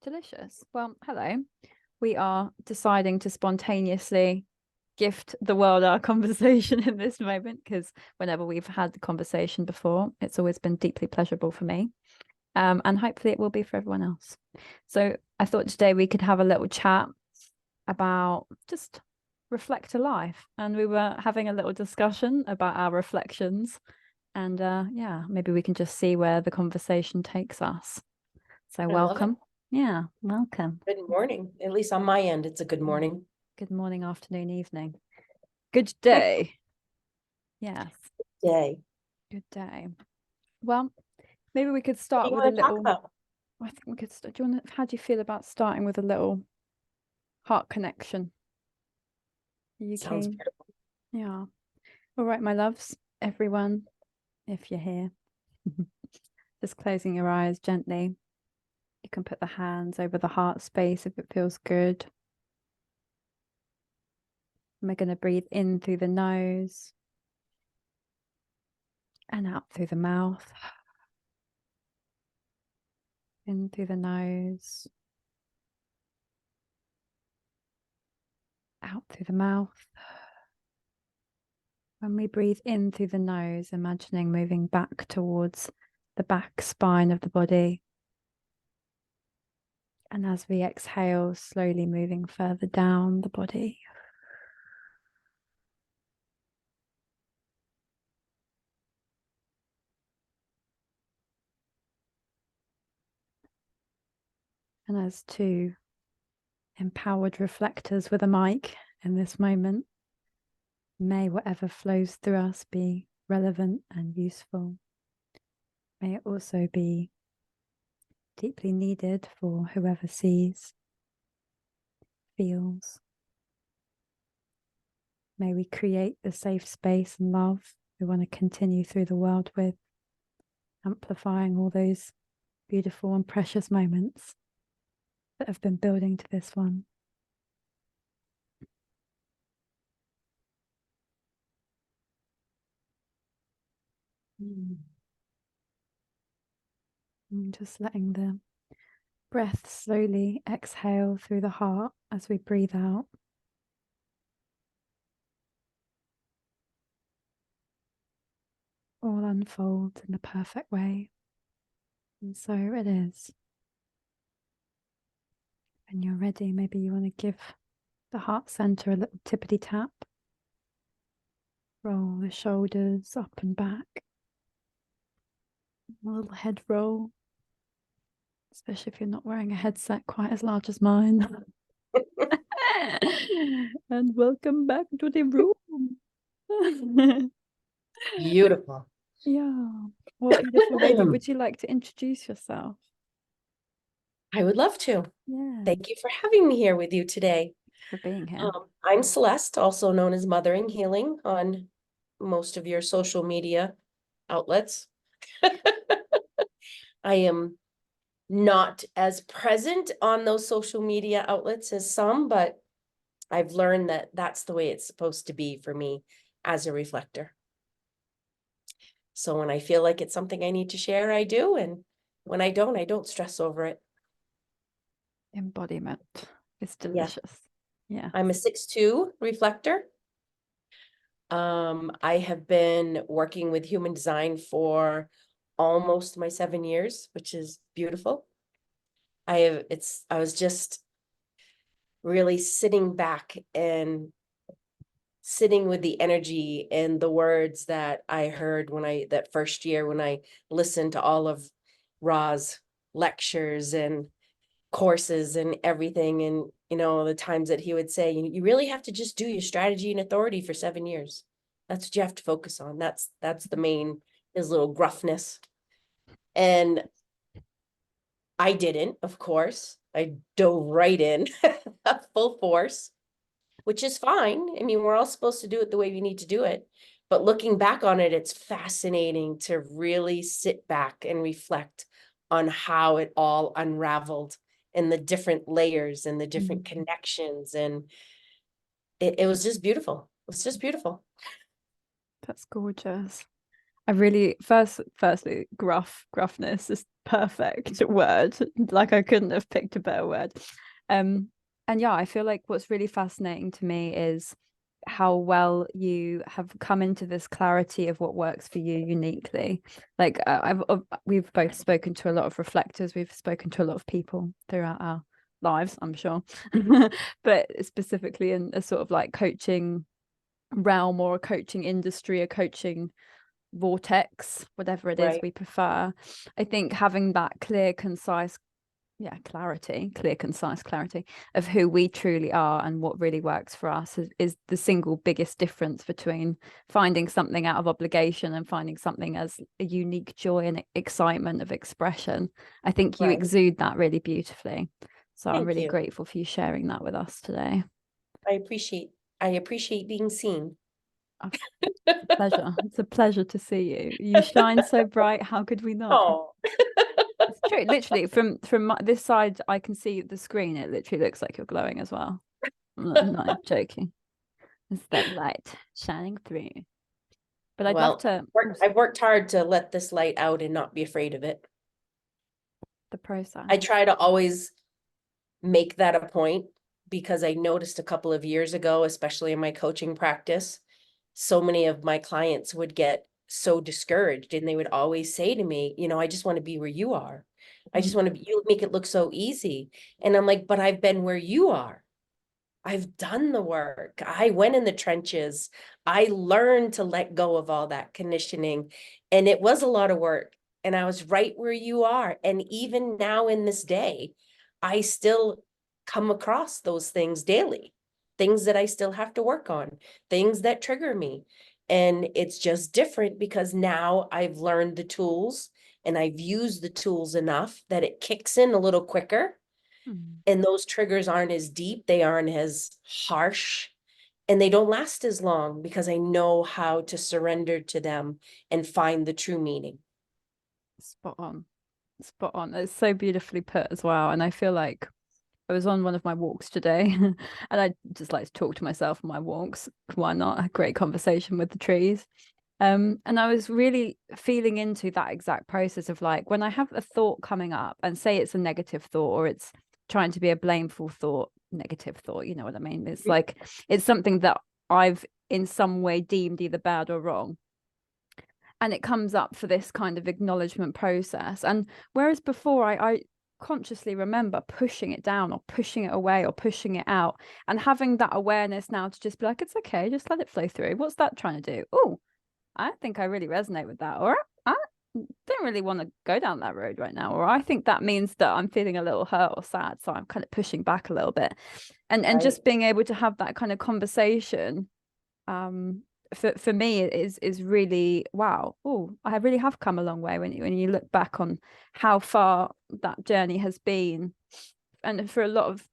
Delicious. Well, hello. We are deciding to spontaneously gift the world our conversation in this moment because whenever we've had the conversation before, it's always been deeply pleasurable for me. And hopefully it will be for everyone else. So I thought today we could have a little chat about just reflector life. And we were having a little discussion about our reflections. And yeah, maybe we can just see where the conversation takes us. So I love it. welcome. Yeah, welcome. Good morning. At least on my end, it's a good morning. Good morning, afternoon, evening. Good day. Yes, Yay. good day. Well, maybe we could What do start you with a want to talk little. about? I think we could start. Do you want to, how do you feel about starting with a little heart connection? Are you Sounds keen? beautiful. Yeah. All right, my loves, everyone, if you're here, just closing your eyes gently. You can put the hands over the heart space if it feels good. And we're going to breathe in through the nose and out through the mouth. In through the nose, out through the mouth. When we breathe in through the nose, imagining moving back towards the back spine of the body. And as we exhale, slowly moving further down the body. And as two empowered reflectors with a mic in this moment, may whatever flows through us be relevant and useful. May it also be deeply needed for whoever sees, feels. May we create the safe space and love we want to continue through the world with, amplifying all those beautiful and precious moments that have been building to this one. And just letting the breath slowly exhale through the heart as we breathe out. All unfold in the perfect way. And so it is. When you're ready, maybe you want to give the heart center a little tippity tap. Roll the shoulders up and back. A little head roll, especially if you're not wearing a headset quite as large as mine. And welcome back to the room. Beautiful. Yeah. Well, beautiful lady, would you like to introduce yourself? I would love to. Yeah, Thank you for having me here with you today. for being here. I'm Celeste, also known as Mothering Healing on most of your social media outlets. I am not as present on those social media outlets as some, but I've learned that that's the way it's supposed to be for me as a reflector. So when I feel like it's something I need to share, I do. And when I don't stress over it. Embodiment. It's delicious. Yeah. I'm a 6'2" reflector. I have been working with human design for almost my 7 years, which is beautiful. I was just really sitting back and sitting with the energy and the words that I heard that first year when I listened to all of Ra's lectures and courses and everything. And, the times that he would say, you really have to just do your strategy and authority for 7 years. That's what you have to focus on. That's the main, his little gruffness. And I didn't, of course. I dove right in full force, which is fine. I mean, we're all supposed to do it the way we need to do it. But looking back on it, it's fascinating to really sit back and reflect on how it all unraveled and the different layers and the different connections. And it was just beautiful. It was just beautiful. That's gorgeous. I really firstly gruffness is perfect word. Like I couldn't have picked a better word. And yeah, I feel like what's really fascinating to me is how well you have come into this clarity of what works for you uniquely. Like we've both spoken to a lot of reflectors, we've spoken to a lot of people throughout our lives, I'm sure. But specifically in a sort of like coaching realm or a coaching industry, a coaching vortex, whatever it is Right, we prefer. I think having that clear, concise clarity of who we truly are and what really works for us is the single biggest difference between finding something out of obligation and finding something as a unique joy and excitement of expression. I think you right. exude that really beautifully, so I'm Thank really you. grateful for you sharing that with us today. I appreciate being seen. Oh, pleasure. It's a pleasure to see you. You shine so bright, how could we not? Oh, It's true. Literally, from this side, I can see the screen. It literally looks like you're glowing as well. I'm not joking. It's that light shining through. But I'd love well, to I've worked hard to let this light out and not be afraid of it. the I process. try to always make that a point because I noticed a couple of years ago, especially in my coaching practice, so many of my clients would get so discouraged and they would always say to me, I just want to be where you are. I just Mm. want to be, you make it look so easy. And I'm like, but I've been where you are. I've done the work. I went in the trenches. I learned to let go of all that conditioning. And it was a lot of work. And I was right where you are. And even now in this day, I still come across those things daily, things that I still have to work on, things that trigger me. And it's just different because now I've learned the tools and I've used the tools enough that it kicks in a little quicker Mm. and those triggers aren't as deep, they aren't as harsh, and they don't last as long because I know how to surrender to them and find the true meaning. Spot on. Spot on. It's so beautifully put as well. And I feel like I was on one of my walks today and I just like to talk to myself on my walks. Why not? A great conversation with the trees. And I was really feeling into that exact process of like when I have a thought coming up and say it's a negative thought or it's trying to be a blameful thought, negative thought, you know what I mean? It's like it's something that I've in some way deemed either bad or wrong. And it comes up for this kind of acknowledgement process. And whereas before I consciously remember pushing it down or pushing it away or pushing it out and having that awareness now to just be like, it's okay, just let it flow through. What's that trying to do? Oh, I think I really resonate with that. Or I don't really want to go down that road right now. Or I think that means that I'm feeling a little hurt or sad. So I'm kind of pushing back a little bit. And Right. just being able to have that kind of conversation um for me is really wow. Oh, I really have come a long way when you look back on how far that journey has been. And for a lot of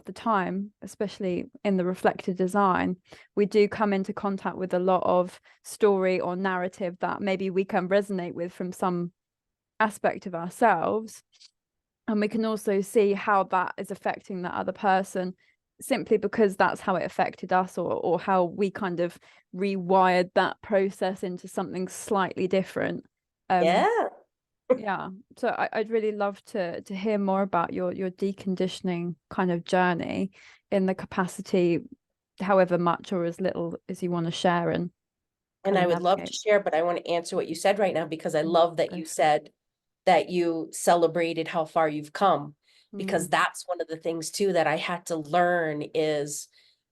the time, especially in the reflected design, we do come into contact with a lot of story or narrative that maybe we can resonate with from some aspect of ourselves. And we can also see how that is affecting that other person simply because that's how it affected us or how we kind of rewired that process into something slightly different. Um, Yeah. yeah, so I'd really love to hear more about your deconditioning kind of journey in the capacity, however much or as little as you want to share and And kind I of would love to navigate. share, but I want to answer what you said right now because I Mm, love that go you for it. said that you celebrated how far you've come because Mm, that's one of the things too that I had to learn is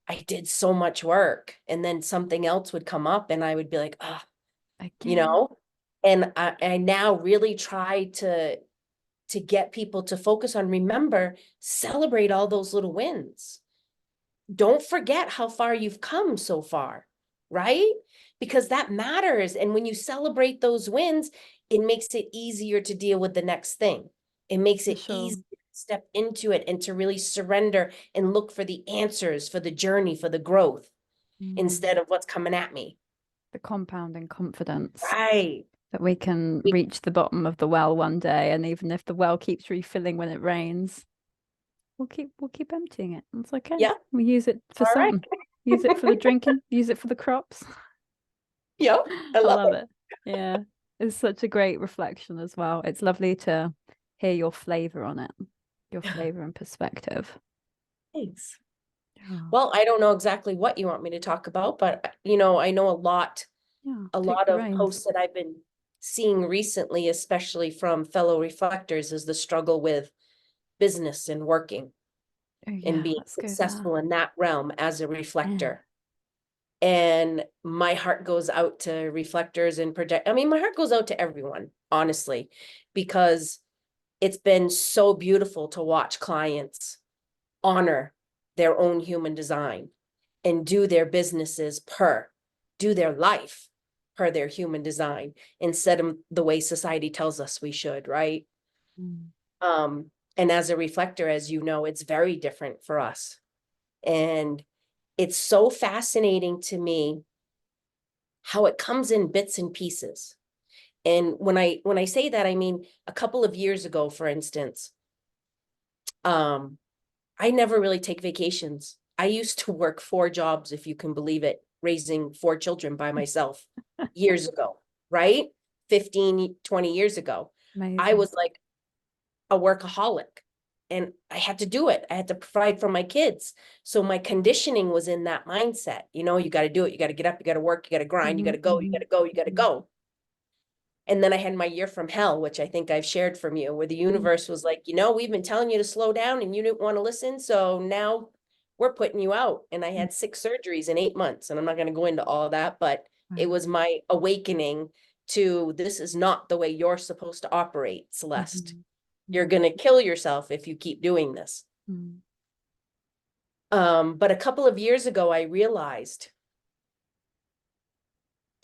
I did so much work and then something else would come up and I would be like, ah, you again. know, and I now really try to get people to focus on, remember, celebrate all those little wins. Don't forget how far you've come so far, right? Because that matters. And when you celebrate those wins, it makes it easier to deal with the next thing. It makes For it sure. easy to step into it and to really surrender and look for the answers, for the journey, for the growth, Mm, instead of what's coming at me. the compounding confidence Right. that we can reach the bottom of the well one day, and even if the well keeps refilling when it rains, we'll keep emptying it. It's okay. Yeah. We use it for All right. something. Use it for the drinking. Use it for the crops. Yeah. I I love love it. it. Yeah. It's such a great reflection as well. It's lovely to hear your flavor on it, your flavor and perspective. Thanks. Oh, Well, I don't know exactly what you want me to talk about, but I know yeah. a Take lot the of reins. posts that I've been seeing recently, especially from fellow reflectors, is the struggle with business and working Oh, and yeah. being Let's go there. successful in that realm as a Yeah. reflector. And my heart goes out to reflectors and project. I mean, my heart goes out to everyone, honestly, because it's been so beautiful to watch clients honor their own human design and do their businesses do their life per their human design instead of the way society tells us we should, right? Mm. And as a reflector, as you know, it's very different for us. And it's so fascinating to me how it comes in bits and pieces. And when I say that, I mean a couple of years ago, for instance, um, I never really take vacations. I used to work 4 jobs, if you can believe it, raising 4 children by myself years ago, right? 15, 20 years ago. I Amazing. was like a workaholic and I had to do it. I had to provide for my kids. So my conditioning was in that mindset. You got to do it. You got to get up, you got to work, you got to grind, you got Hmm. to go, you got Hmm. to go, you got to Hmm. go. And then I had my year from hell, which I think I've shared from you, where the Hmm. universe was like, we've been telling you to slow down and you didn't want to listen. So now we're putting you out. And I had 6 surgeries in 8 months. And I'm not going to go into all of that, but it Wow. was my awakening to this is not the way you're supposed to operate, Celeste. Hmm. You're Hmm. going to kill yourself if you keep doing this. Hmm. But a couple of years ago, I realized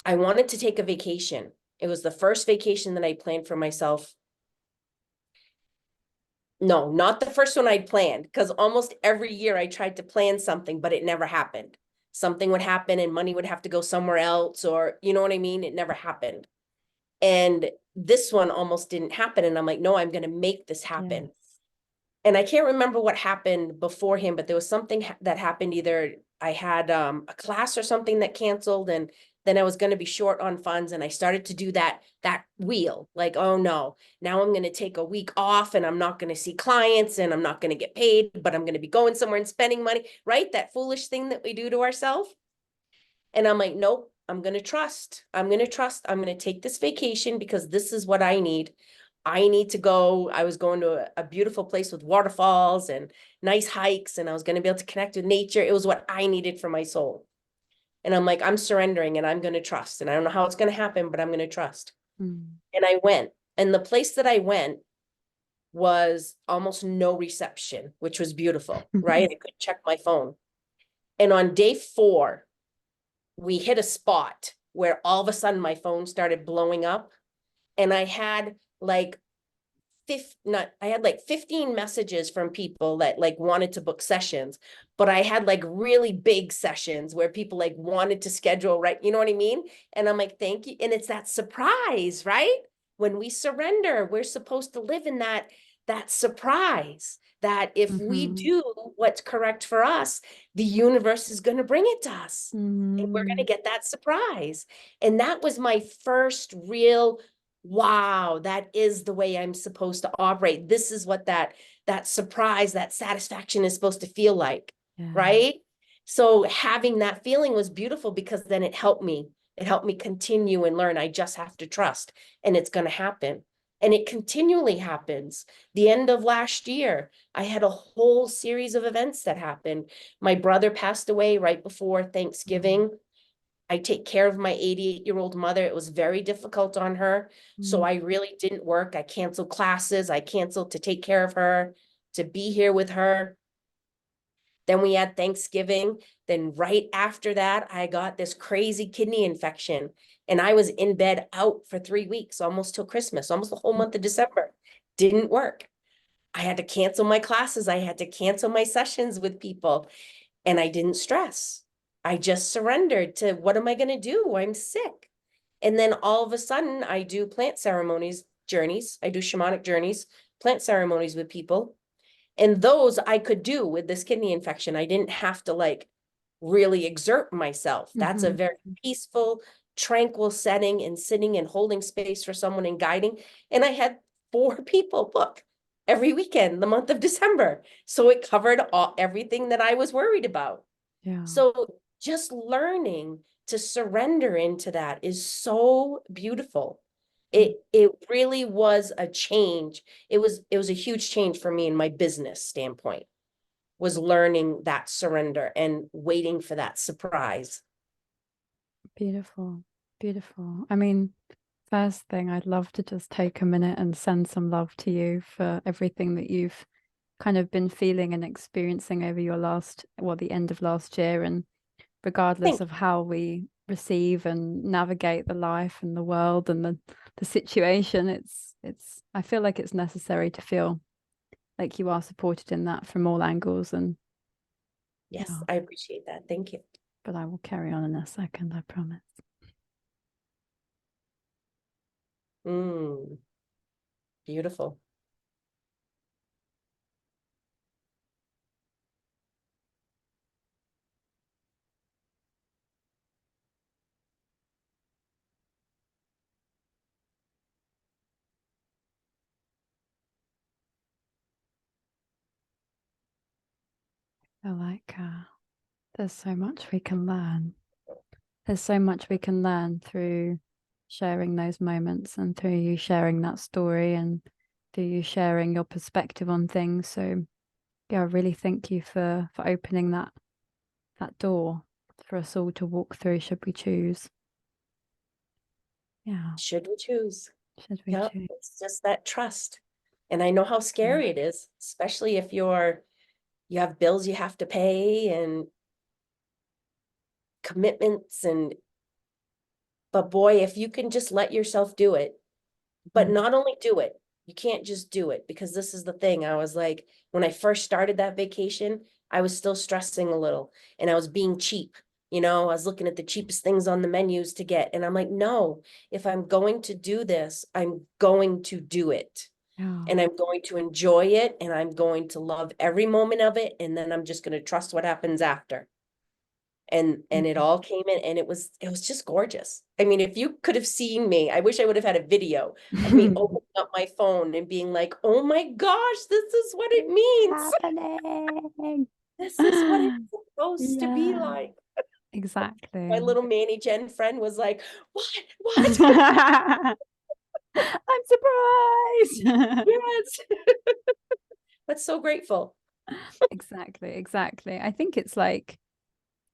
I wanted to take a vacation. It was the first vacation that I planned for myself. No, not the first one I'd planned, because almost every year I tried to plan something, but it never happened. Something would happen and money would have to go somewhere else, or you know what I mean? It never happened. And this one almost didn't happen. And I'm like, no, I'm going to make this happen. Yes. And I can't remember what happened beforehand, but there was something that happened. Either I had a class or something that canceled, and then I was going to be short on funds, and I started to do that wheel, like, oh no, now I'm going to take a week off and I'm not going to see clients and I'm not going to get paid, but I'm going to be going somewhere and spending money, right? That foolish thing that we do to ourselves. And I'm like, nope, I'm going to trust. I'm going to trust. I'm going to take this vacation because this is what I need. I need to go. I was going to a beautiful place with waterfalls and nice hikes, and I was going to be able to connect with nature. It was what I needed for my soul. And I'm like, I'm surrendering and I'm going to trust. And I don't know how it's going to happen, but I'm going to trust. Mm. And I went. And the place that I went was almost no reception, which was beautiful, right? I could check my phone. And on day 4, we hit a spot where all of a sudden my phone started blowing up, and I had like I had like 15 messages from people that like wanted to book sessions, but I had like really big sessions where people like wanted to schedule, right? You know what I mean? And I'm like, thank you. And it's that surprise, right? When we surrender, we're supposed to live in that surprise that if we Hmm. do what's correct for us, the universe is going to bring it to us. And we're going to Hmm. get that surprise. And that was my first real wow, that is the way I'm supposed to operate. This is what that surprise, that satisfaction is supposed to feel like, Yeah. right? So having that feeling was beautiful because then it helped me. It helped me continue and learn. I just have to trust, and it's going to happen. And it continually happens. The end of last year, I had a whole series of events that happened. My brother passed away right before Mm. Thanksgiving. I take care of my 88-year-old mother. It was very difficult on her. So Mm. I really didn't work. I canceled classes. I canceled to take care of her, to be here with her. Then we had Thanksgiving. Then right after that, I got this crazy kidney infection. And I was in bed out for 3 weeks, almost till Christmas, almost the whole Mm. month of December. Didn't work. I had to cancel my classes. I had to cancel my sessions with people. And I didn't stress. I just surrendered to what am I going to do? I'm sick. And then all of a sudden, I do plant ceremonies, journeys. I do shamanic journeys, plant ceremonies with people. And those I could do with this kidney infection. I didn't have to like really exert myself. That's a Mhm. very peaceful, tranquil setting and sitting and holding space for someone and guiding. And I had 4 people book every weekend, the month of December. So it covered everything that I was worried about. Yeah. So just learning to surrender into that is so beautiful. It really was a change. It was a huge change for me in my business standpoint, was learning that surrender and waiting for that surprise. Beautiful. Beautiful. I mean, first thing, I'd love to just take a minute and send some love to you for everything that you've kind of been feeling and experiencing over your the end of last year. And regardless Thank of how we receive and navigate the life and the world and the situation, I feel like it's necessary to feel like you are supported in that from all angles. And Yes, yeah, I appreciate that. Thank you. but I will carry on in a second, I promise. Beautiful. I like there's so much we can learn. There's so much we can learn through sharing those moments and through you sharing that story and through you sharing your perspective on things. So yeah, I really thank you for opening that door for us all to walk through should we choose. Yeah. Should we choose? Should we Yep, choose? it's just that trust. And I know how scary it is, especially if you have bills you have to pay and commitments but boy, if you can just let yourself do it, but not only do it, you can't just do it, because this is the thing. I was like, when I first started that vacation, I was still stressing a little and I was being cheap. I was looking at the cheapest things on the menus to get. And I'm like, no, if I'm going to do this, I'm going to do it. Yeah. And I'm going to enjoy it and I'm going to love every moment of it. And then I'm just going to trust what happens after. And it all came in and it was just gorgeous. I mean, if you could have seen me, I wish I would have had a video of me opening up my phone and being like, oh my gosh, this is what it means. Happening. This is what it's supposed to be Yeah, like. My exactly. little Manny Jen friend was like, what? I'm surprised. Yes. That's so grateful. Exactly. I think it's like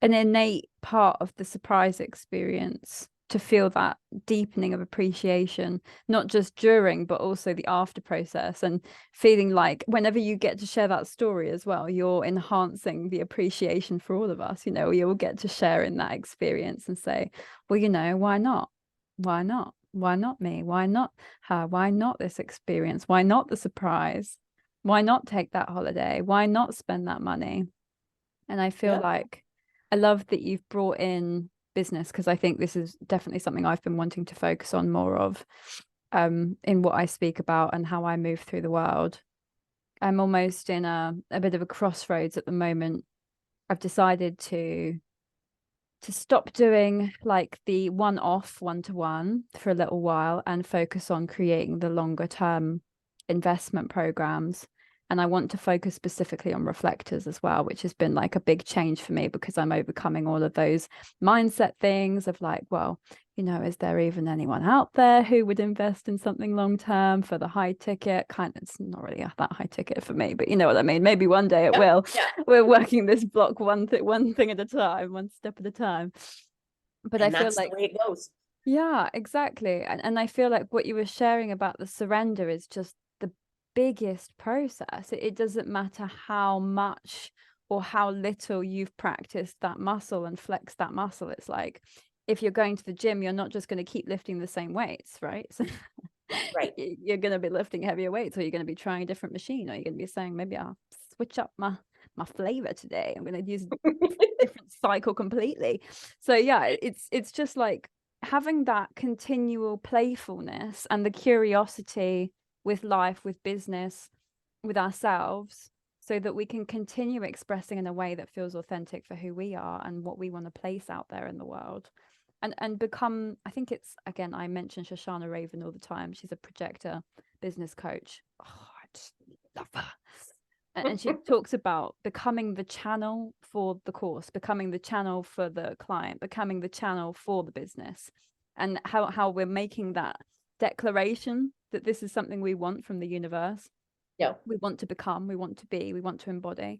an innate part of the surprise experience to feel that deepening of appreciation, not just during, but also the after process, and feeling like whenever you get to share that story as well, you're enhancing the appreciation for all of us. You all get to share in that experience and say, well, why not? Why not? Why not me? Why not her? Why not this experience? Why not the surprise? Why not take that holiday? Why not spend that money? And I feel Yeah. like I love that you've brought in business, because I think this is definitely something I've been wanting to focus on more of in what I speak about and how I move through the world. I'm almost in a bit of a crossroads at the moment. I've decided to stop doing like the one-off one-to-one for a little while and focus on creating the longer term investment programs. And I want to focus specifically on reflectors as well, which has been like a big change for me, because I'm overcoming all of those mindset things of like, well, is there even anyone out there who would invest in something long term for the high ticket kind of? It's not really that high ticket for me, but you know what I mean. Maybe one day it will. Yeah. We're working this block one thing at a time, one step at a time. But I And feel that's the like, way it goes. yeah, exactly. And I feel like what you were sharing about the surrender is just the biggest process. It doesn't matter how much or how little you've practiced that muscle and flexed that muscle. It's like, if you're going to the gym, you're not just going to keep lifting the same weights, right? So Right. you're going to be lifting heavier weights, or you're going to be trying a different machine, or you're going to be saying, maybe I'll switch up my flavor today. I'm going to use different cycle completely. So yeah, it's just like having that continual playfulness and the curiosity with life, with business, with ourselves, so that we can continue expressing in a way that feels authentic for who we are and what we want to place out there in the world. and become, I think it's, again, I mention Shoshana Raven all the time. She's a projector business coach. Oh, I just love her. And she talks about becoming the channel for the course, becoming the channel for the client, becoming the channel for the business, and how we're making that declaration that this is something we want from the universe. Yeah. We want to become, we want to be, we want to embody.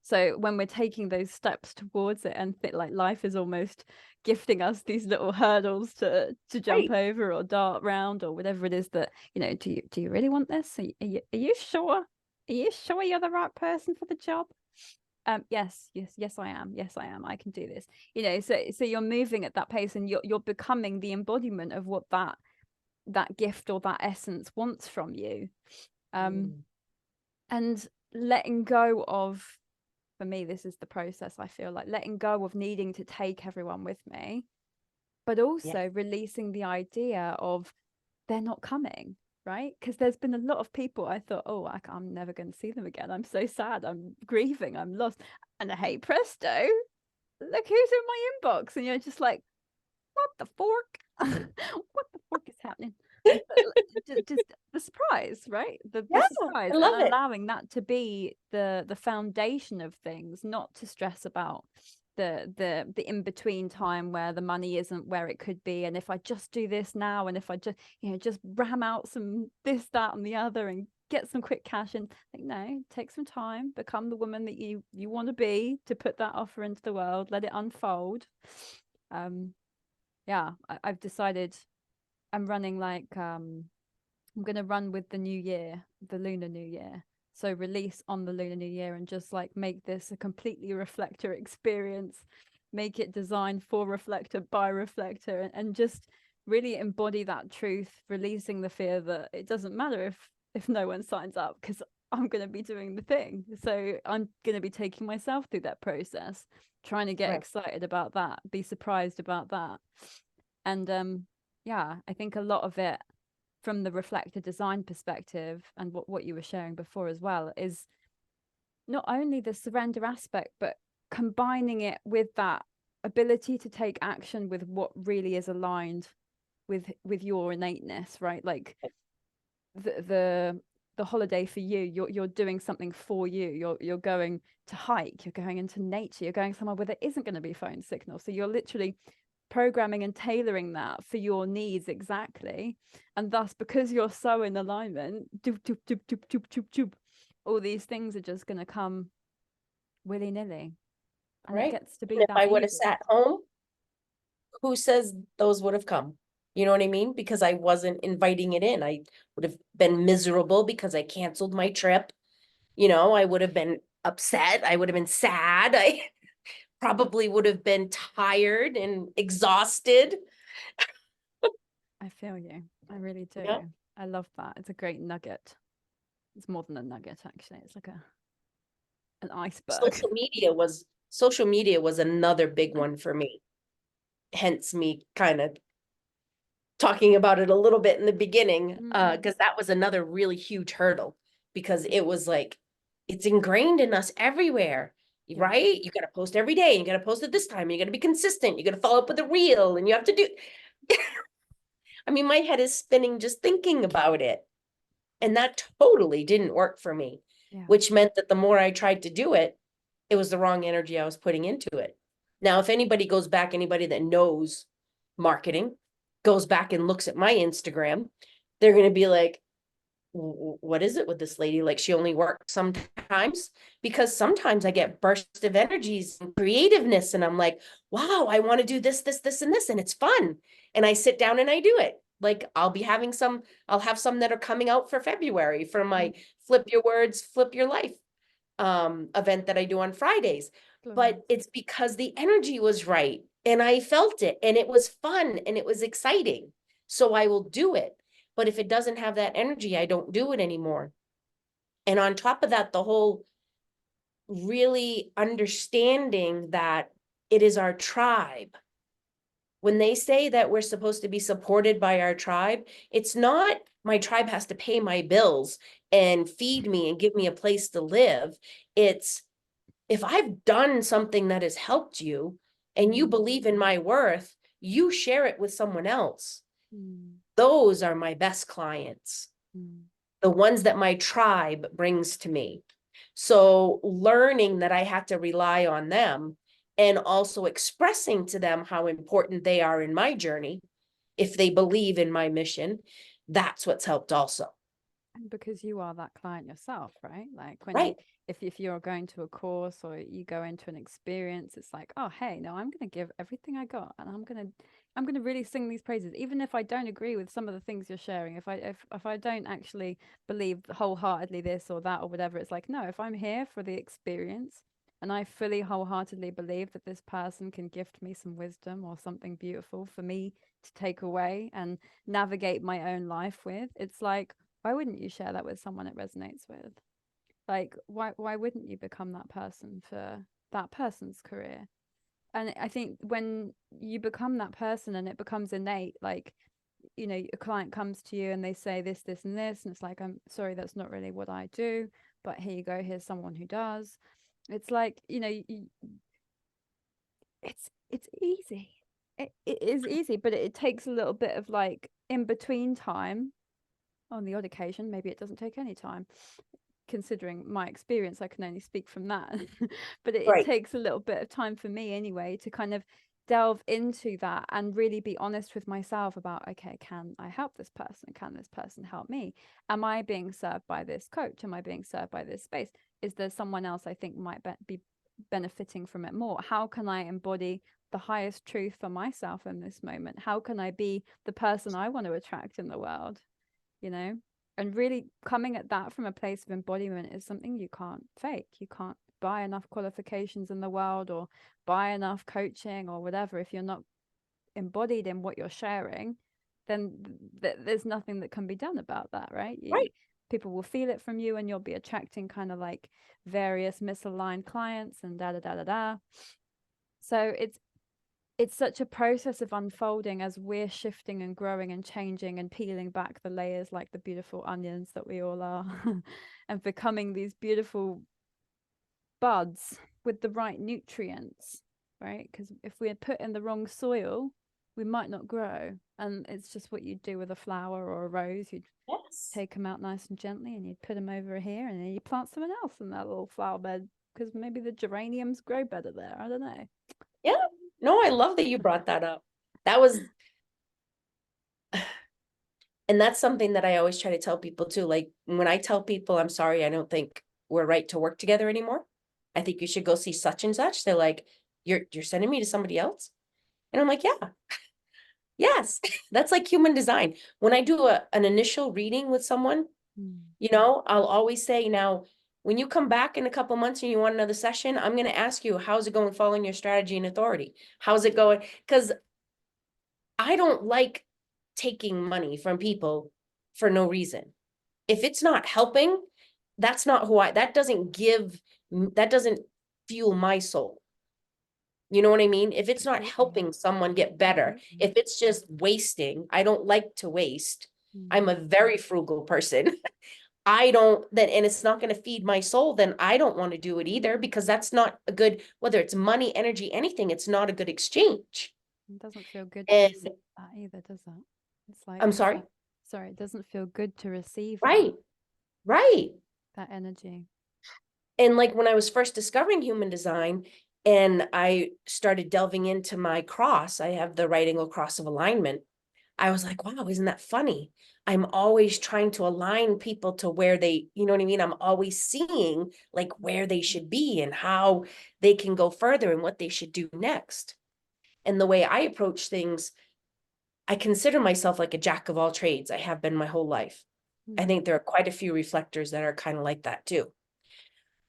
So when we're taking those steps towards it, and like life is almost gifting us these little hurdles to jump over or dart round or whatever it is that, you know, do you really want this? Are you sure? Are you sure you're the right person for the job? Yes, I am. Yes, I am. I can do this. You know, so you're moving at that pace, and you're becoming the embodiment of what that gift or that essence wants from you. And letting go of, for me, this is the process, I feel like letting go of needing to take everyone with me, but also releasing the idea of they're not coming, right? Because there's been a lot of people I thought, oh, I'm never going to see them again. I'm so sad. I'm grieving. I'm lost. And hey, presto, look who's in my inbox. And you're just like, what the fork? What the fork is happening? Just the surprise, right? The surprise, I love and it. allowing that to be the foundation of things, not to stress about the in between time where the money isn't where it could be, and if I just do this now, and if I just, you know, just ram out some this, that, and the other, and get some quick cash, and like, no, take some time, become the woman that you want to be, to put that offer into the world, let it unfold. Yeah, I've decided I'm running like I'm going to run with the new year, the Lunar New Year. So release on the Lunar New Year, and just like make this a completely reflector experience, make it designed for reflector by reflector, and just really embody that truth, releasing the fear that it doesn't matter if no one signs up, because I'm going to be doing the thing. So I'm going to be taking myself through that process, trying to get excited about that, be surprised about that. And yeah, I think a lot of it from the reflector design perspective, and what you were sharing before as well, is not only the surrender aspect, but combining it with that ability to take action with what really is aligned with your innateness, right? Like the holiday for you, you're doing something for you. You're going to hike, you're going into nature, you're going somewhere where there isn't going to be phone signal, so you're literally programming and tailoring that for your needs exactly. And thus, because you're so in alignment, doop, doop, doop, doop, doop, doop, doop, all these things are just going to come willy-nilly, and it gets to be And if that I would have easy. sat home, who says those would have come? You know what I mean? Because I wasn't inviting it in. I would have been miserable because I canceled my trip. You know, I would have been upset. I would have been sad. I probably would have been tired and exhausted. I feel you. I really do. Yeah. I love that. It's a great nugget. It's more than a nugget, actually. It's like an iceberg. Social media was another big one for me. Hence me kind of talking about it a little bit in the beginning, because that was another really huge hurdle, because it was like, it's ingrained in us everywhere, right? You got to post every day. You got to post at this time. You got to be consistent. You got to follow up with a reel, and you have to do. I mean, my head is spinning just thinking about it. And that totally didn't work for me, which meant that the more I tried to do it, it was the wrong energy I was putting into it. Now, if anybody goes back, anybody that knows marketing goes back and looks at my Instagram, they're going to be like, what is it with this lady? Like, she only works sometimes, because sometimes I get bursts of energies and creativeness, and I'm like, wow, I want to do this, this, this, and this, and it's fun. And I sit down and I do it. Like, I'll have some that are coming out for February for my Flip Your Words, Flip Your Life event that I do on Fridays. But it's because the energy was right, and I felt it, and it was fun, and it was exciting. So I will do it. But if it doesn't have that energy, I don't do it anymore. And on top of that, the whole really understanding that it is our tribe. When they say that we're supposed to be supported by our tribe, it's not my tribe has to pay my bills and feed me and give me a place to live. It's, if I've done something that has helped you and you believe in my worth, you share it with someone else. Mm. Those are my best clients, Mm. the ones that my tribe brings to me. So learning that I had to rely on them and also expressing to them how important they are in my journey, if they believe in my mission, that's what's helped also. Because you are that client yourself, right? Like when Right. if you're going to a course or you go into an experience, it's like, oh hey, no, I'm gonna give everything I got, and I'm gonna really sing these praises, even if I don't agree with some of the things you're sharing. If I don't actually believe wholeheartedly this or that or whatever, it's like, no, if I'm here for the experience and I fully wholeheartedly believe that this person can gift me some wisdom or something beautiful for me to take away and navigate my own life with, it's like, why wouldn't you share that with someone it resonates with? Like, why wouldn't you become that person for that person's career? And I think when you become that person and it becomes innate, like, you know, a client comes to you and they say this, and this, and it's like, I'm sorry, that's not really what I do, but here you go, here's someone who does. It's like, you know, it's easy. It is easy, but it takes a little bit of like in between time. On the odd occasion, maybe it doesn't take any time. Considering my experience, I can only speak from that. But it Right. takes a little bit of time for me anyway to kind of delve into that and really be honest with myself about, okay, can I help this person? Can this person help me? Am I being served by this coach? Am I being served by this space? Is there someone else I think might be benefiting from it more? How can I embody the highest truth for myself in this moment? How can I be the person I want to attract in the world? You know, and really coming at that from a place of embodiment is something you can't fake. You can't buy enough qualifications in the world or buy enough coaching or whatever. If you're not embodied in what you're sharing, then there's nothing that can be done about that, right? Right. People will feel it from you and you'll be attracting kind of like various misaligned clients and da da da da da. So it's such a process of unfolding as we're shifting and growing and changing and peeling back the layers like the beautiful onions that we all are and becoming these beautiful buds with the right nutrients, right? Because if we're put in the wrong soil, we might not grow. And it's just what you'd do with a flower or a rose. You'd Yes. take them out nice and gently and you'd put them over here and then you plant someone else in that little flower bed because maybe the geraniums grow better there. I don't know. Yeah. No, I love that you brought that up. That was, and that's something that I always try to tell people too. Like when I tell people, I'm sorry, I don't think we're right to work together anymore. I think you should go see such and such. They're like, you're sending me to somebody else? And I'm like, yeah, yes. That's like human design. When I do an initial reading with someone, Mm. I'll always say, now, when you come back in a couple months and you want another session, I'm going to ask you, how's it going following your strategy and authority? How's it going? Because I don't like taking money from people for no reason. If it's not helping, that's not who that doesn't fuel my soul. You know what I mean? If it's not Completely. helping someone get better, Completely. if it's just wasting, I don't like to waste. I'm Mm. a very frugal person. I don't then, and it's not going to feed my soul, then I don't want to do it either, because that's not a good, whether it's money, energy, anything, it's not a good exchange. It doesn't feel good to And receive that either, does it? It's like, I'm sorry. sorry, it doesn't feel good to receive Right, right. that energy. And like when I was first discovering human design and I started delving into my cross, I have the right angle cross of alignment. I was like, wow, isn't that funny? I'm always trying to align people to where they, you know what I mean? I'm always seeing like where they should be and how they can go further and what they should do next. And the way I approach things, I consider myself like a jack of all trades. I have been my whole life. I Mm. think there are quite a few reflectors that are kind of like that too.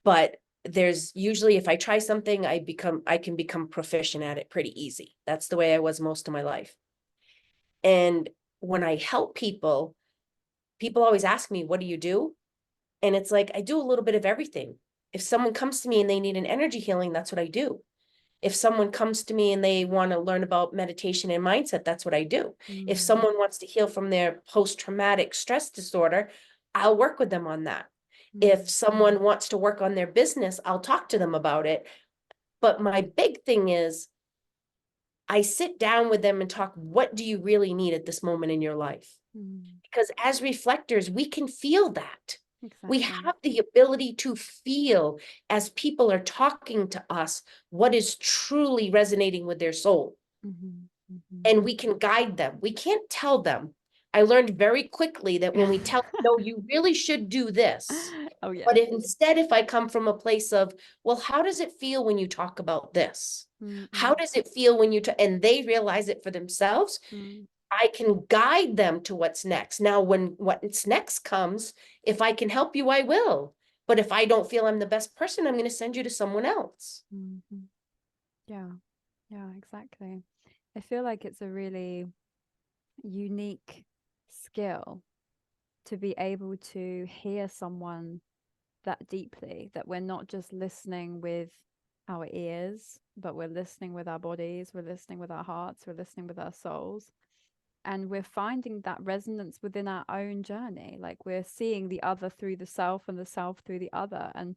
But there's usually, if I try something, I can become proficient at it pretty easy. That's the way I was most of my life. And when I help people, people always ask me, what do you do? And it's like, I do a little bit of everything. If someone comes to me and they need an energy healing, that's what I do. If someone comes to me and they want to learn about meditation and mindset, that's what I do. If Mm. someone wants to heal from their post-traumatic stress disorder, I'll work with them on that. If Mm. someone wants to work on their business, I'll talk to them about it. But my big thing is I sit down with them and talk, what do you really need at this moment in your life? Because as reflectors, we can feel that. We Exactly. have the ability to feel as people are talking to us what is truly resonating with their soul. And we can guide them. We can't tell them. I learned very quickly that when we tell them, no, you really should do this. Oh yeah. But instead, if I come from a place of, well, how does it feel when you talk about this? How does it feel when you, and they realize it for themselves, I can guide them to what's next. Now, when what's next comes, if I can help you, I will. But if I don't feel I'm the best person, I'm going to send you to someone else. Yeah, yeah, exactly. I feel like it's a really unique skill to be able to hear someone that deeply, that we're not just listening with our ears, but we're listening with our bodies, we're listening with our hearts, we're listening with our souls. And we're finding that resonance within our own journey. Like we're seeing the other through the self and the self through the other. And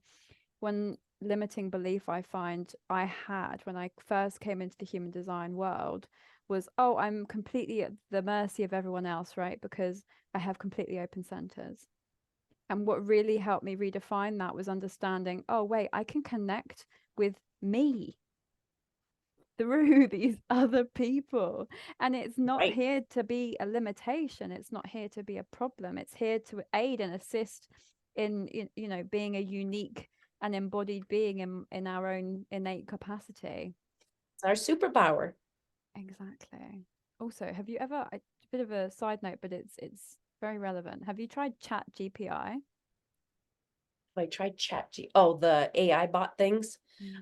one limiting belief I find I had when I first came into the human design world was, oh, I'm completely at the mercy of everyone else, right? Because I have completely open centers. And what really helped me redefine that was understanding, oh, wait, I can connect with me through these other people. And it's not Right. here to be a limitation. It's not here to be a problem. It's here to aid and assist in you know, being a unique and embodied being in our own innate capacity. It's our superpower. Exactly. Also, have you ever, a bit of a side note, but it's very relevant. Have you tried Chat GPI? I tried the AI bot things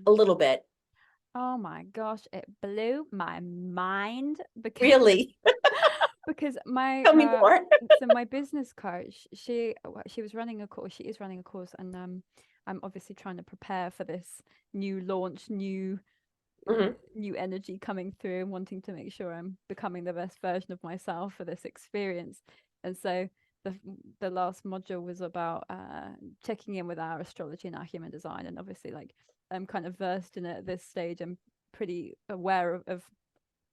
a little bit. Oh my gosh, it blew my mind because Really? because my Tell me more. so my business coach, she was running a course, she is running a course, and I'm obviously trying to prepare for this new launch, new energy coming through, and wanting to make sure I'm becoming the best version of myself for this experience. And so the last module was about checking in with our astrology and our human design. And obviously, like, I'm kind of versed in it at this stage. I'm pretty aware of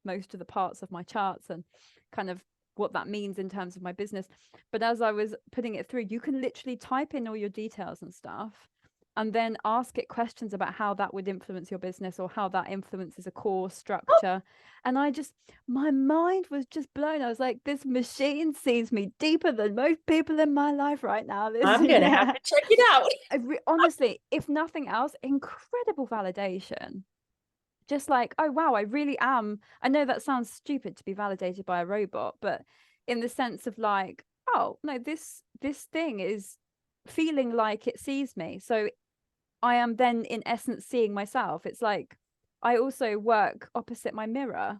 most of the parts of my charts and kind of what that means in terms of my business. But as I was putting it through, you can literally type in all your details and stuff and then ask it questions about how that would influence your business or how that influences a core structure. And my mind was just blown. I was like, this machine sees me deeper than most people in my life right now. I'm going to have to check it out. Honestly, if nothing else, incredible validation. Just like, oh wow, I really am. I know that sounds stupid to be validated by a robot, but in the sense of like, oh no, this thing is feeling like it sees me. So I am then in essence seeing myself. It's like I also work opposite my mirror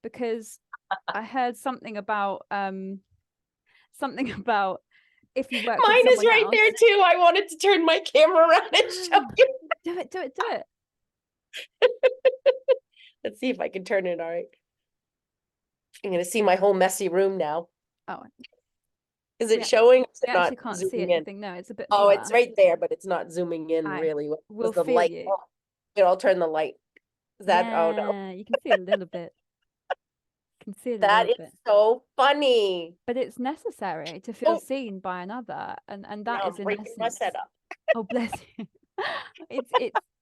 because I heard something about something about if you work with Mine is someone right else. there too. I wanted to turn my camera around and show you. Do it, do it, do it. Let's see if I can turn it all right. I'm going to see my whole messy room now. Oh, Is we, it showing? Is we it not actually can't see zooming in? anything. No, it's a bit Oh, blur. it's right there, but it's not zooming in I really. will Was the feel light? you. Oh, here, I'll turn the light. Is that? Oh no, Yeah, you can see a little bit. You can see it a that little is bit. so funny. But it's necessary to feel Oh, seen by another. And now that is I'm in breaking my essence, setup. oh bless you. It's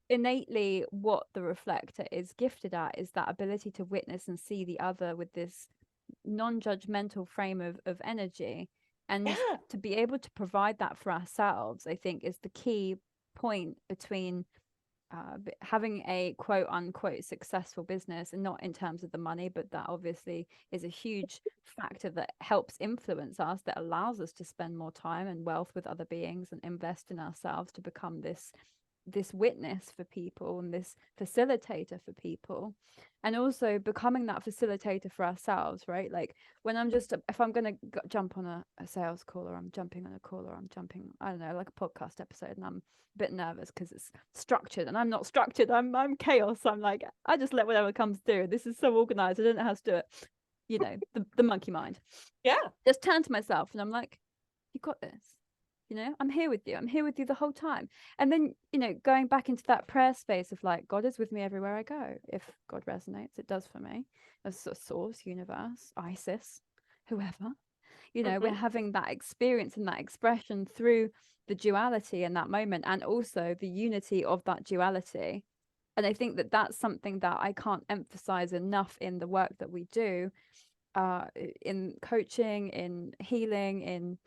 innately what the reflector is gifted at, is that ability to witness and see the other with this non-judgmental frame of energy. And Yeah. to be able to provide that for ourselves, I think, is the key point between having a quote unquote successful business, and not in terms of the money, but that obviously is a huge factor that helps influence us, that allows us to spend more time and wealth with other beings and invest in ourselves to become this witness for people and this facilitator for people, and also becoming that facilitator for ourselves, right? Like when I'm just, if I'm going to jump on a sales call, or I'm jumping on a call, or I'm jumping, I don't know, like a podcast episode, and I'm a bit nervous because it's structured and I'm not structured. I'm chaos. I'm like, I just let whatever comes through. This is so organized, I don't know how to do it, the monkey mind. Yeah. Just turn to myself and I'm like, you got this, You know, I'm here with you. I'm here with you the whole time. And then, you know, going back into that prayer space of like, God is with me everywhere I go. If God resonates, it does for me. As a source, universe, Isis, whoever. You know, we're Mhm. having that experience and that expression through the duality in that moment, and also the unity of that duality. And I think that that's something that I can't emphasize enough in the work that we do, in coaching, in healing, in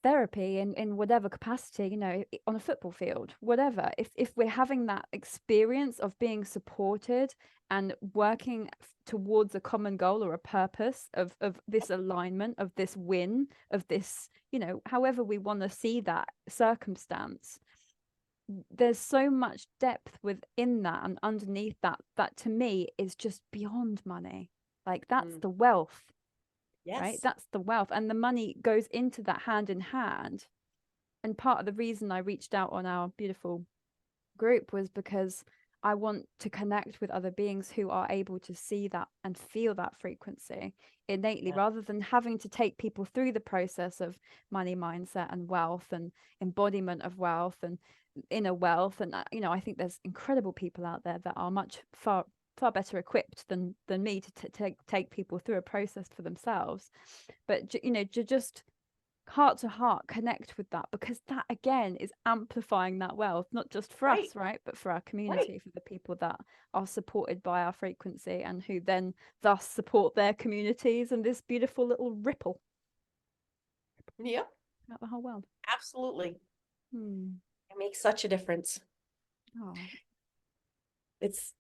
therapy, in whatever capacity, you know, on a football field, whatever. If we're having that experience of being supported and working towards a common goal or a purpose of this alignment, of this win, of this, you know, however we want to see that circumstance, there's so much depth within that and underneath that, that to me is just beyond money. Like that's Mm. the wealth, right? Yes. That's the wealth. And the money goes into that hand in hand. And part of the reason I reached out on our beautiful group was because I want to connect with other beings who are able to see that and feel that frequency innately, Yeah. rather than having to take people through the process of money mindset and wealth and embodiment of wealth and inner wealth. And you know, I think there's incredible people out there that are much far better equipped than me to take people through a process for themselves. But you know, just heart to heart connect with that, because that again is amplifying that wealth, not just for Right. us, right, but for our Right. community, for the people that are supported by our frequency and who then thus support their communities, and this beautiful little ripple Yep. throughout the whole world. Absolutely. Hmm. It makes such a difference. Oh, It's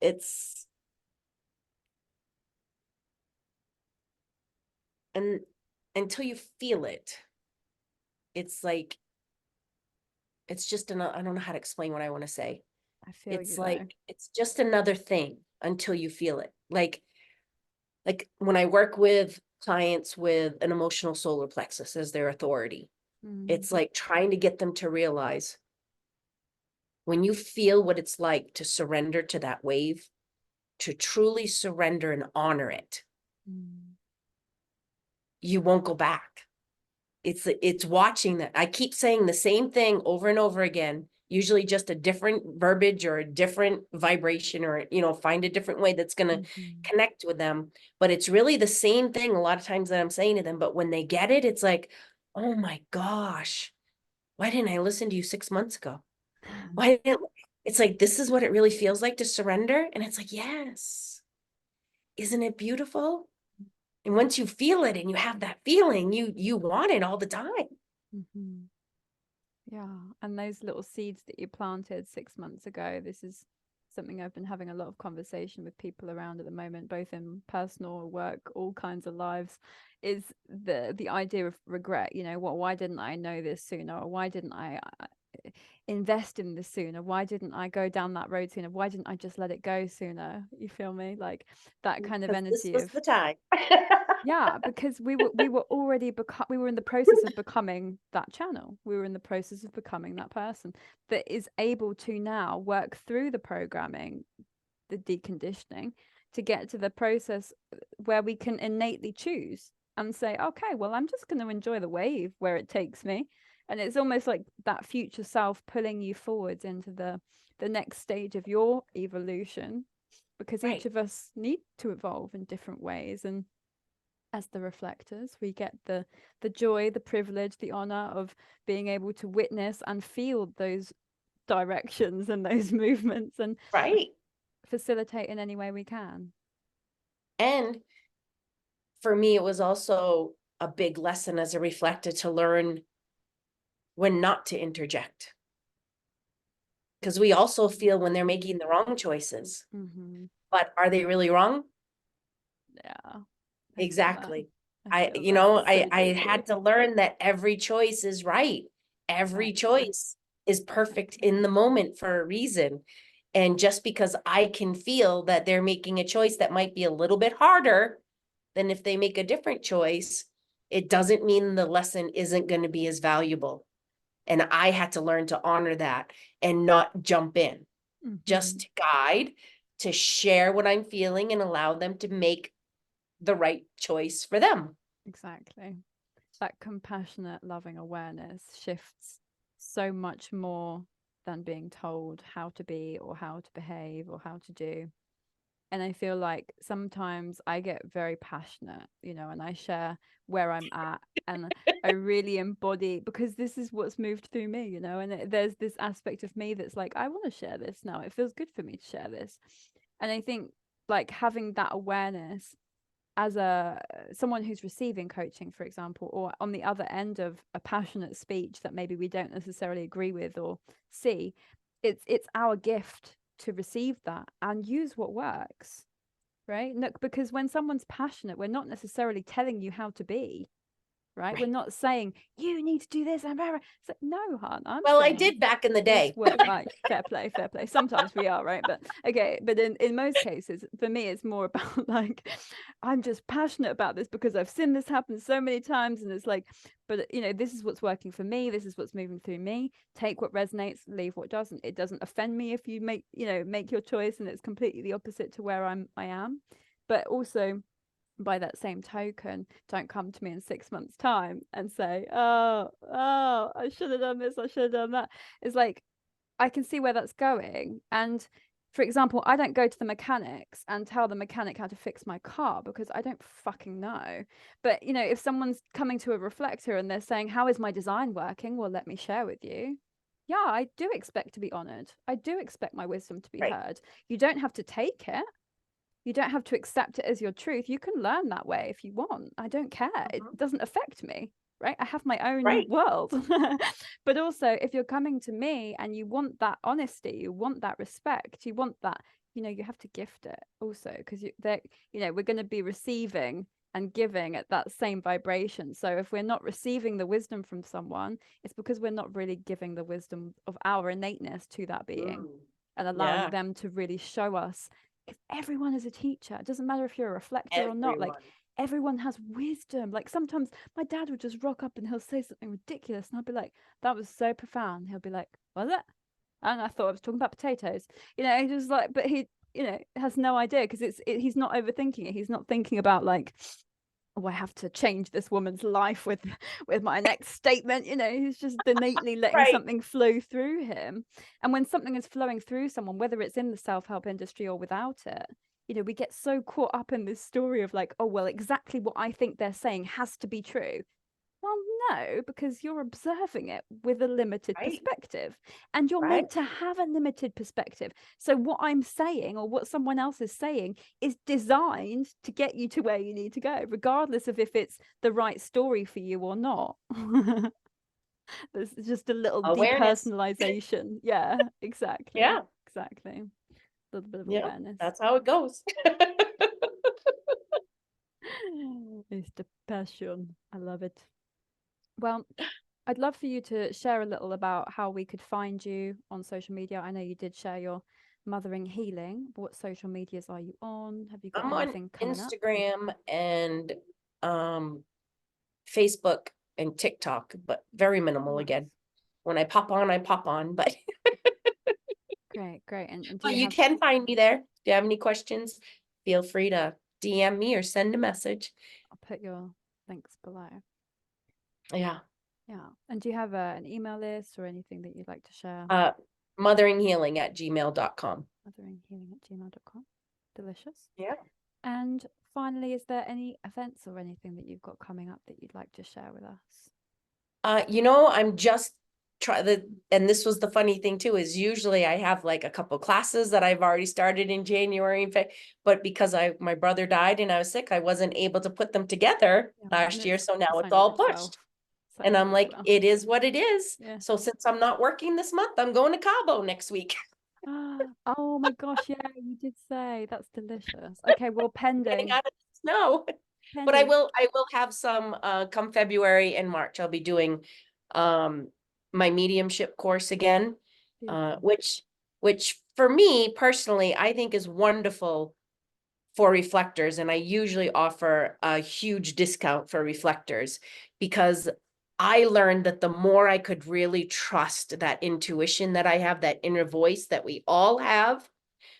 and until you feel it, it's like it's just I don't know how to explain what I want to say. I feel It's you like though. it's just another thing until you feel it. Like when I work with clients with an emotional solar plexus as their authority, Hmm. it's like trying to get them to realize when you feel what it's like to surrender to that wave, to truly surrender and honor it, Hmm. you won't go back. It's watching that. I keep saying the same thing over and over again, usually just a different verbiage or a different vibration, or find a different way that's going to Hmm. connect with them. But it's really the same thing a lot of times that I'm saying to them. But when they get it, it's like, oh my gosh, why didn't I listen to you 6 months ago? Why didn't It's like, this is what it really feels like to surrender. And it's like, yes, isn't it beautiful? And once you feel it and you have that feeling, you want it all the time. Hmm. Yeah, and those little seeds that you planted 6 months ago, this is something I've been having a lot of conversation with people around at the moment, both in personal work, all kinds of lives, is the idea of regret. You know, why didn't I know this sooner? Or why didn't I invest in this sooner? Why didn't I go down that road sooner? Why didn't I just let it go sooner? You feel me? Like that kind of Because this energy was of, the time. yeah, because we were in the process of becoming that channel. We were in the process of becoming that person that is able to now work through the programming, the deconditioning, to get to the process where we can innately choose and say, okay, well, I'm just going to enjoy the wave where it takes me. And it's almost like that future self pulling you forwards into the next stage of your evolution, because each Right. of us need to evolve in different ways. And as the reflectors, we get the joy, the privilege, the honor of being able to witness and feel those directions and those movements, and Right. facilitate in any way we can. And for me, it was also a big lesson as a reflector to learn when not to interject. Because we also feel when they're making the wrong choices. Mm-hmm. But are they really wrong? Yeah, I feel that. Exactly. I I, feel you that know, so I deeply. had to learn that every choice is right. Every Exactly. choice is perfect Exactly. in the moment for a reason. And just because I can feel that they're making a choice that might be a little bit harder than if they make a different choice, it doesn't mean the lesson isn't going to be as valuable. And I had to learn to honor that and not jump in, Mm-hmm. just to guide, to share what I'm feeling and allow them to make the right choice for them. Exactly. that compassionate, loving awareness shifts so much more than being told how to be or how to behave or how to do. And I feel like sometimes I get very passionate, and I share where I'm at, and I really embody, because this is what's moved through me, and there's this aspect of me that's like, I want to share this now. It feels good for me to share this. And I think, like, having that awareness as someone who's receiving coaching, for example, or on the other end of a passionate speech that maybe we don't necessarily agree with or see, it's our gift to receive that and use what works, right? Look, because when someone's passionate, we're not necessarily telling you how to be, right? We're not saying you need to do this and blah, blah. It's like, no, hon, I'm Well, I saying did back in the this day. work. Like, fair play, fair play. Sometimes we are, right? But okay, but in most cases, for me, it's more about like, I'm just passionate about this because I've seen this happen so many times, and it's like, but this is what's working for me, this is what's moving through me. Take what resonates, leave what doesn't. It doesn't offend me if you make your choice and it's completely the opposite to where I am. But also, by that same token, don't come to me in 6 months' time and say, oh, I should have done this, I should have done that. It's like, I can see where that's going. And for example, I don't go to the mechanics and tell the mechanic how to fix my car because I don't fucking know. But if someone's coming to a reflector and they're saying, how is my design working? Well, let me share with you. Yeah, I do expect to be honored. I do expect my wisdom to be Right. heard. You don't have to take it. You don't have to accept it as your truth. You can learn that way if you want. I don't care. It doesn't affect me, right? I have my own Right. world. But also, if you're coming to me and you want that honesty, you want that respect, you want that, you have to gift it also, because we're going to be receiving and giving at that same vibration. So if we're not receiving the wisdom from someone, it's because we're not really giving the wisdom of our innateness to that being and allowing Yeah. them to really show us. Because everyone is a teacher. It doesn't matter if you're a reflector or not. Like, Everyone. everyone has wisdom. Like, sometimes my dad would just rock up and he'll say something ridiculous, and I'll be like, that was so profound. He'll be like, was it? And I thought I was talking about potatoes. He just like, but he has no idea, because he's not overthinking it. He's not thinking about like, oh, I have to change this woman's life with my next statement. He's just innately letting Right. something flow through him. And when something is flowing through someone, whether it's in the self-help industry or without it, we get so caught up in this story of like, oh, well, exactly what I think they're saying has to be true. Well, no, because you're observing it with a limited Right. perspective, and you're Right. meant to have a limited perspective. So what I'm saying or what someone else is saying is designed to get you to where you need to go, regardless of if it's the right story for you or not. There's just a little Awareness. depersonalization. Yeah, exactly. Yeah. Exactly. A little bit of Yeah. awareness. That's how it goes. It's the passion. I love it. Well, I'd love for you to share a little about how we could find you on social media. I know you did share your mothering healing. What social medias are you on? Have you got I'm on anything coming up? Instagram and Facebook and TikTok, but very minimal Nice. again. When I pop on, I pop on, but Great, great. And do but you you have, can find me there. If you have any questions, feel free to DM me or send a message. I'll put your links below. Yeah. Yeah. And do you have an email list or anything that you'd like to share? Motheringhealing@gmail.com. Motheringhealing@gmail.com. Delicious. Yeah. And finally, is there any events or anything that you've got coming up that you'd like to share with us? I'm just and this was the funny thing too, is usually I have like a couple classes that I've already started in January, but because my brother died and I was sick, I wasn't able to put them together last year. So now it's only all the 12th. pushed. And I'm like, it is what it is. Yeah. So since I'm not working this month, I'm going to Cabo next week. Oh my gosh, yeah, you did say that's delicious. Okay, well, Getting pending. out of the snow. But I will have some come February and March. I'll be doing my mediumship course again, which for me personally, I think is wonderful for reflectors. And I usually offer a huge discount for reflectors because I learned that the more I could really trust that intuition that I have, that inner voice that we all have,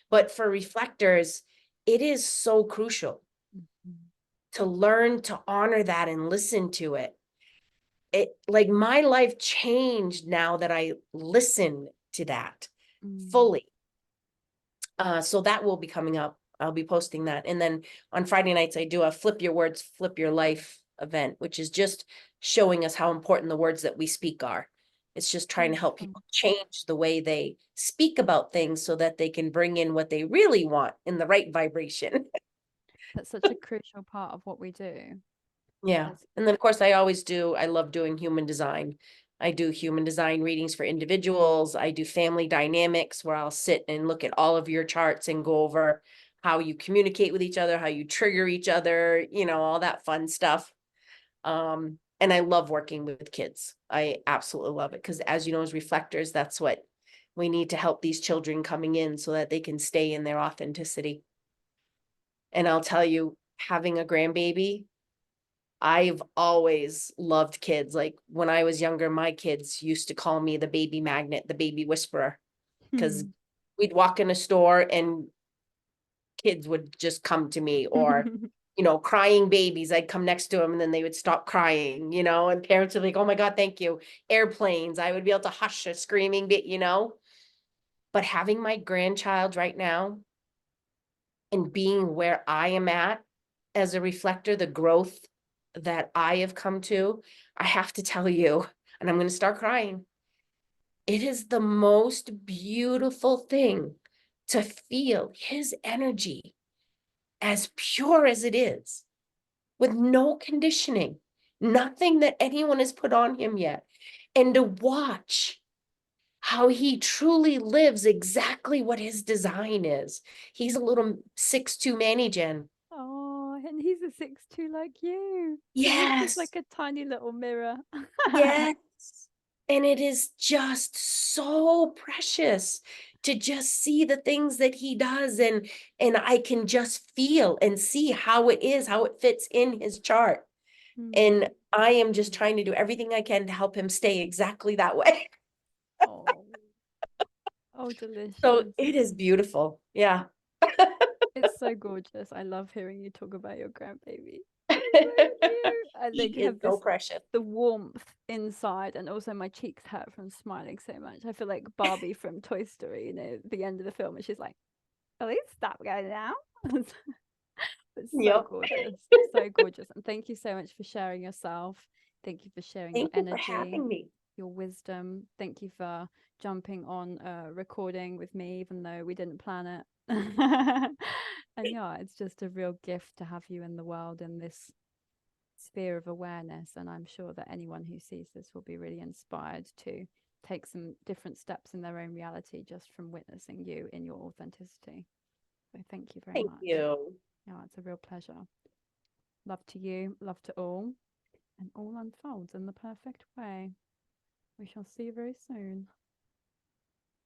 but for reflectors, it is so crucial to learn to honor that and listen to it. it, like, my life changed now that I listen to that fully. So that will be coming up. I'll be posting that. And then on Friday nights, I do a Flip Your Words, Flip Your Life event, which is just showing us how important the words that we speak are. It's just trying to help Beautiful. people change the way they speak about things so that they can bring in what they really want in the right vibration. That's such a crucial part of what we do. Yeah. As And then, of course, I love doing human design. I do human design readings for individuals. I do family dynamics where I'll sit and look at all of your charts and go over how you communicate with each other, how you trigger each other, all that fun stuff. And I love working with kids. I absolutely love it because, as you know, as reflectors, that's what we need to help these children coming in so that they can stay in their authenticity. And I'll tell you, having a grandbaby, I've always loved kids. Like when I was younger, my kids used to call me the baby magnet, the baby whisperer, because we'd walk in a store and kids would just come to me, or, crying babies. I'd come next to them and then they would stop crying, and parents would be like, oh my God, thank you. Airplanes, I would be able to hush a screaming bit. But having my grandchild right now and being where I am at as a reflector, the growth that I have come to, I have to tell you, and I'm going to start crying. It is the most beautiful thing to feel his energy as pure as it is, with no conditioning, nothing that anyone has put on him yet. And to watch how he truly lives exactly what his design is. He's a little 6'2" Manny Gen. Oh, and he's a 6'2" like you. So he's just Yes. like a tiny little mirror. Yes. And it is just so precious to just see the things that he does, and I can just feel and see how it is, how it fits in his chart. And I am just trying to do everything I can to help him stay exactly that way. Oh, oh, So delicious. it is beautiful. Yeah. It's so gorgeous. I love hearing you talk about your grandbaby. It's so cute. I He like is have so this precious. the warmth inside, and also my cheeks hurt from smiling so much. I feel like Barbie from Toy Story, the end of the film, and she's like, "Please stop going now." It's so Yep. gorgeous, so gorgeous. And thank you so much for sharing yourself. Thank you for sharing your Thank you for energy, having me. your wisdom. Thank you for jumping on recording with me, even though we didn't plan it. And yeah, it's just a real gift to have you in the world in this sphere of awareness. And I'm sure that anyone who sees this will be really inspired to take some different steps in their own reality just from witnessing you in your authenticity. So thank you very Thank much. you. Yeah, it's a real pleasure. Love to you, love to all, and all unfolds in the perfect way. We shall see you very soon.